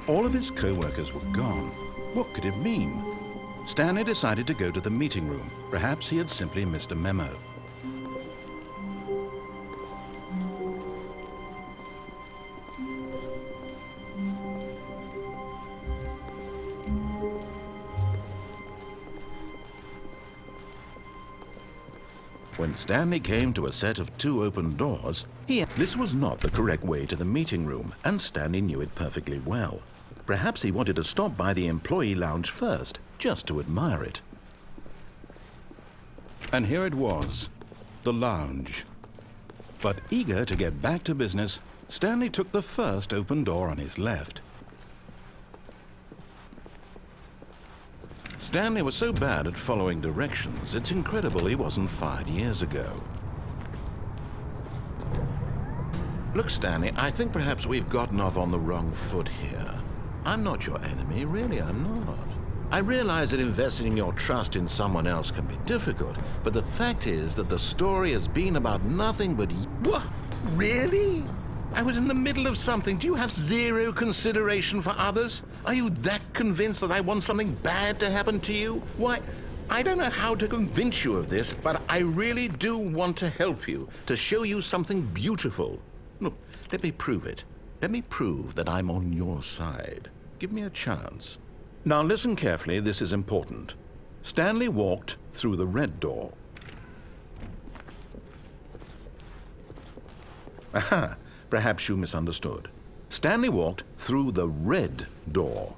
All of his co-workers were gone. What could it mean? Stanley decided to go to the meeting room. Perhaps he had simply missed a memo. When Stanley came to a set of 2 open doors, this was not the correct way to the meeting room, and Stanley knew it perfectly well. Perhaps he wanted to stop by the employee lounge first, just to admire it. And here it was, the lounge. But eager to get back to business, Stanley took the first open door on his left. Stanley was so bad at following directions, it's incredible he wasn't fired years ago. Look, Stanley, I think perhaps we've gotten off on the wrong foot here. I'm not your enemy, really, I'm not. I realize that investing your trust in someone else can be difficult, but the fact is that the story has been about nothing but... What? Really? I was in the middle of something. Do you have zero consideration for others? Are you that convinced that I want something bad to happen to you? Why, I don't know how to convince you of this, but I really do want to help you, to show you something beautiful. Look, let me prove it. Let me prove that I'm on your side. Give me a chance. Now listen carefully, this is important. Stanley walked through the red door. Aha! Perhaps you misunderstood. Stanley walked through the red door.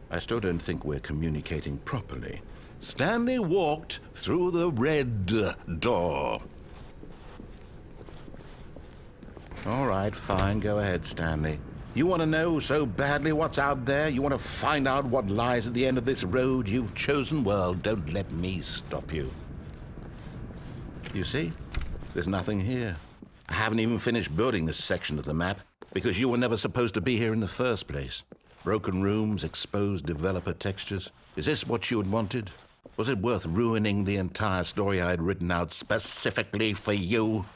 I still don't think we're communicating properly. Stanley walked through the red door. All right, fine, go ahead, Stanley. You want to know so badly what's out there? You want to find out what lies at the end of this road you've chosen? Well, don't let me stop you. You see? There's nothing here. I haven't even finished building this section of the map because you were never supposed to be here in the first place. Broken rooms, exposed developer textures. Is this what you had wanted? Was it worth ruining the entire story I had written out specifically for you?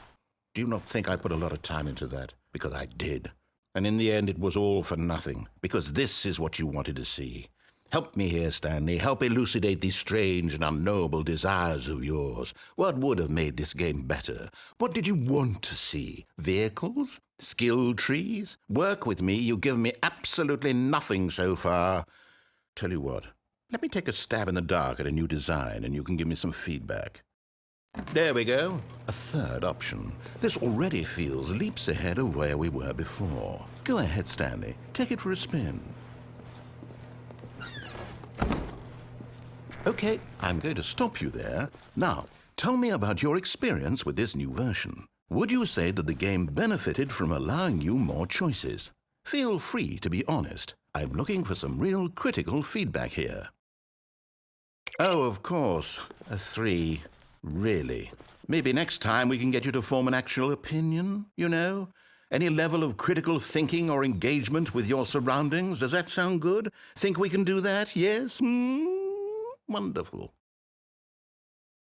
Do you not think I put a lot of time into that? Because I did. And in the end, it was all for nothing, because this is what you wanted to see. Help me here, Stanley. Help elucidate these strange and unknowable desires of yours. What would have made this game better? What did you want to see? Vehicles? Skill trees? Work with me. You've given me absolutely nothing so far. Tell you what, let me take a stab in the dark at a new design, and you can give me some feedback. There we go. A third option. This already feels leaps ahead of where we were before. Go ahead, Stanley. Take it for a spin. Okay, I'm going to stop you there. Now, tell me about your experience with this new version. Would you say that the game benefited from allowing you more choices? Feel free to be honest. I'm looking for some real critical feedback here. Oh, of course. A 3. Really? Maybe next time we can get you to form an actual opinion, you know? Any level of critical thinking or engagement with your surroundings? Does that sound good? Think we can do that? Yes? Wonderful.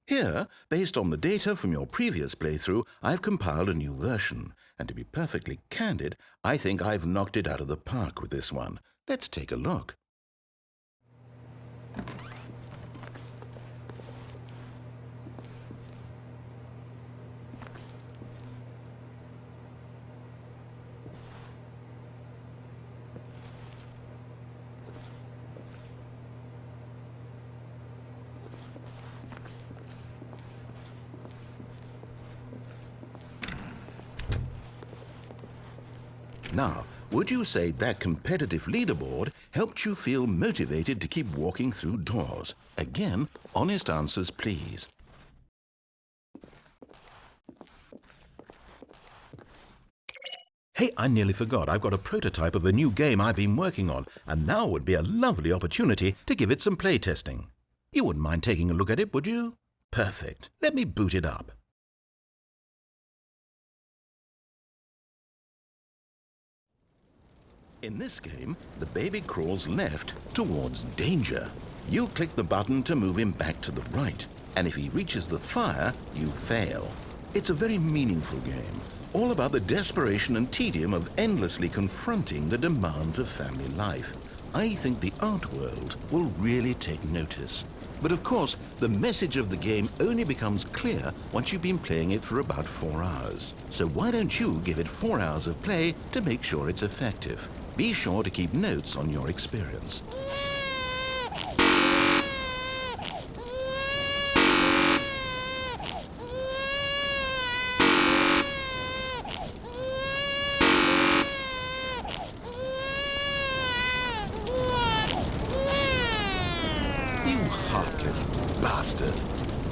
Here, based on the data from your previous playthrough, I've compiled a new version. And to be perfectly candid, I think I've knocked it out of the park with this one. Let's take a look. Now, would you say that competitive leaderboard helped you feel motivated to keep walking through doors? Again, honest answers, please. Hey, I nearly forgot. I've got a prototype of a new game I've been working on, and now would be a lovely opportunity to give it some playtesting. You wouldn't mind taking a look at it, would you? Perfect. Let me boot it up. In this game, the baby crawls left towards danger. You click the button to move him back to the right, and if he reaches the fire, you fail. It's a very meaningful game, all about the desperation and tedium of endlessly confronting the demands of family life. I think the art world will really take notice. But of course, the message of the game only becomes clear once you've been playing it for about 4 hours. So why don't you give it 4 hours of play to make sure it's effective? Be sure to keep notes on your experience. You heartless bastard.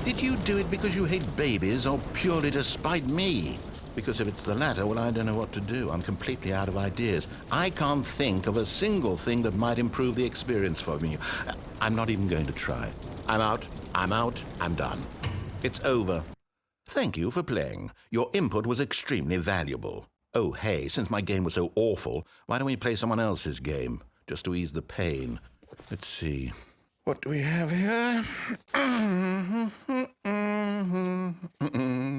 Did you do it because you hate babies or purely to spite me? Because if it's the latter, well, I don't know what to do. I'm completely out of ideas. I can't think of a single thing that might improve the experience for me. I'm not even going to try. I'm out, I'm done. It's over. Thank you for playing. Your input was extremely valuable. Oh, hey, since my game was so awful, why don't we play someone else's game? Just to ease the pain. Let's see. What do we have here?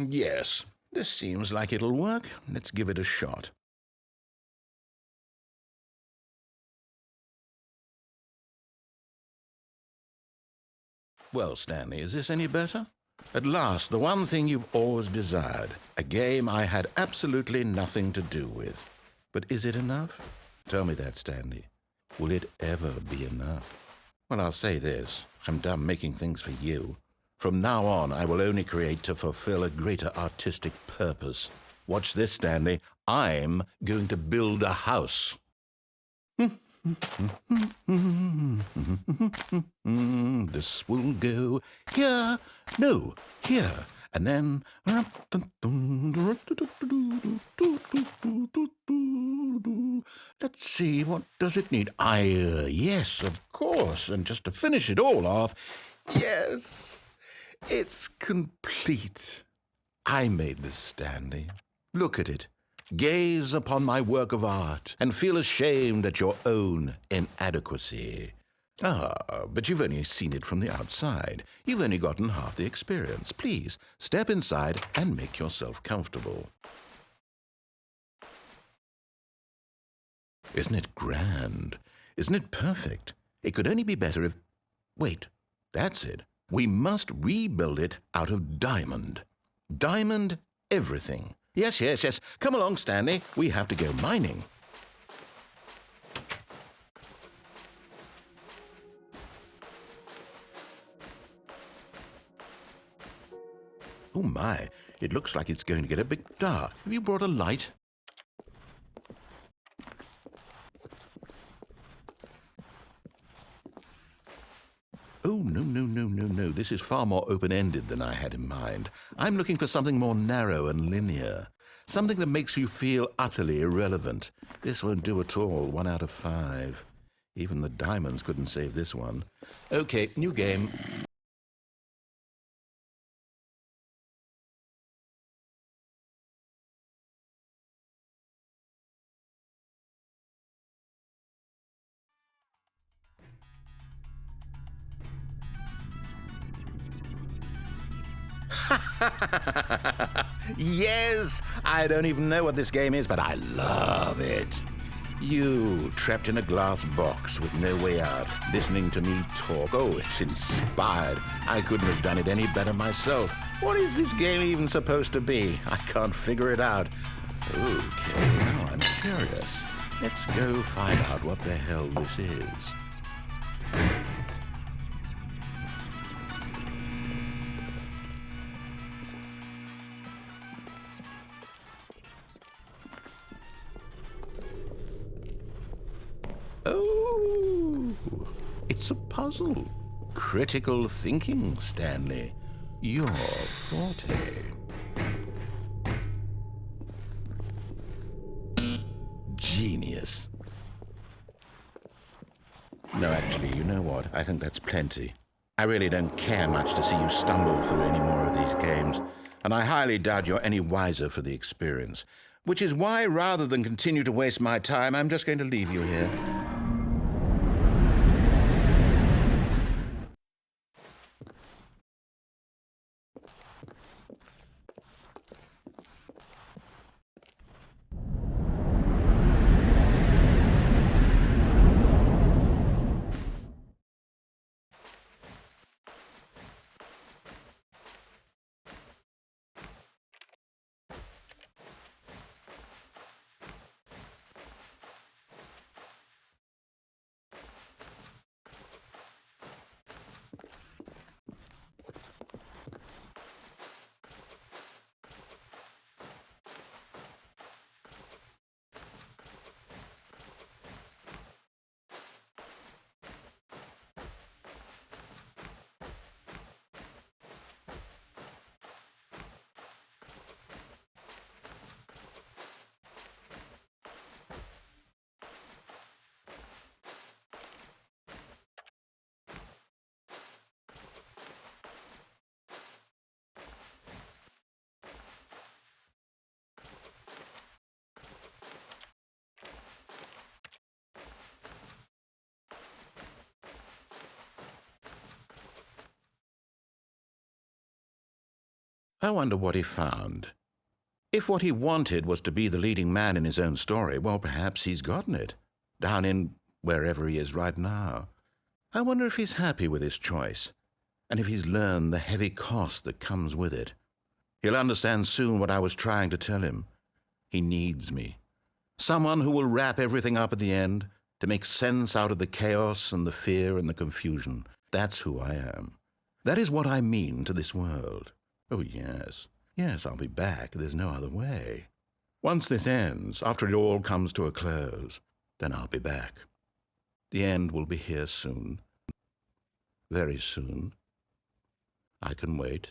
Yes, this seems like it'll work. Let's give it a shot. Well, Stanley, is this any better? At last, the one thing you've always desired. A game I had absolutely nothing to do with. But is it enough? Tell me that, Stanley. Will it ever be enough? Well, I'll say this. I'm done making things for you. From now on, I will only create to fulfill a greater artistic purpose. Watch this, Stanley. I'm going to build a house. This will go here, no, here, and then... Let's see, what does it need? Yes, of course, and just to finish it all off, yes, it's complete. I made this, Stanley. Look at it. Gaze upon my work of art and feel ashamed at your own inadequacy. Ah, but you've only seen it from the outside. You've only gotten half the experience. Please, step inside and make yourself comfortable. Isn't it grand? Isn't it perfect? It could only be better if... Wait, that's it. We must rebuild it out of diamond. Diamond everything. Yes. Come along, Stanley. We have to go mining. Oh, my. It looks like it's going to get a bit dark. Have you brought a light? Oh, no. This is far more open-ended than I had in mind. I'm looking for something more narrow and linear. Something that makes you feel utterly irrelevant. This won't do at all. 1 out of 5. Even the diamonds couldn't save this one. Okay, new game. Yes! I don't even know what this game is, but I love it. You, trapped in a glass box with no way out, listening to me talk. Oh, it's inspired. I couldn't have done it any better myself. What is this game even supposed to be? I can't figure it out. Okay, now I'm curious. Let's go find out what the hell this is. Oh, it's a puzzle. Critical thinking, Stanley. Your forte. Genius. No, actually, you know what? I think that's plenty. I really don't care much to see you stumble through any more of these games, and I highly doubt you're any wiser for the experience. Which is why, rather than continue to waste my time, I'm just going to leave you here. I wonder what he found. If what he wanted was to be the leading man in his own story, well, perhaps he's gotten it, down in wherever he is right now. I wonder if he's happy with his choice, and if he's learned the heavy cost that comes with it. He'll understand soon what I was trying to tell him. He needs me. Someone who will wrap everything up at the end, to make sense out of the chaos and the fear and the confusion. That's who I am. That is what I mean to this world. Oh, yes. Yes, I'll be back. There's no other way. Once this ends, after it all comes to a close, then I'll be back. The end will be here soon. Very soon. I can wait.